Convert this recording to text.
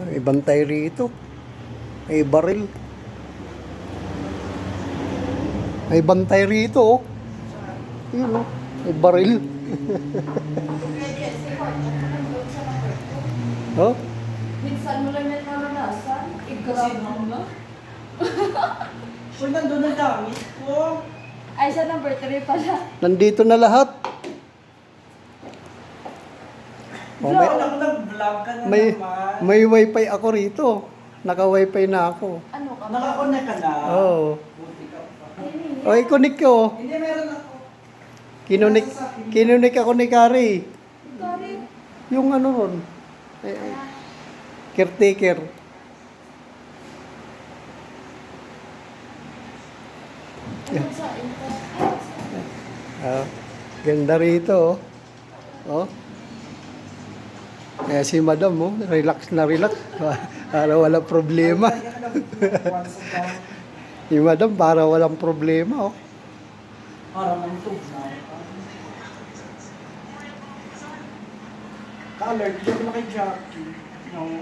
May bantay rito. May baril. May bantay rito, oh. Yun, oh. May baril. Oh? Minsan mo lang yan naranasan. I-grab mo na. Kung nandun ang gamit ko. Ay, sa number 3 pala. Nandito na lahat. Oh, Vlog ako nag-vlog ka na may, naman. may wifi ako rito. Naka-wifi na ako. Ano ka? Nakakonect ka na. Oo. Buti ka pa. Oh, i-connect ko. Hindi, meron ako. Kinunik ako ni Kari. Sorry. Yung ano ron. Caretaker. Ano sa internet? Ganda rito, oh. Oh. Si madam, oh, relax na relax. Para walang problema. Si madam, para walang problema, oh. Parang ang tug na. Ka-alert, diyan na kay Jackie. No.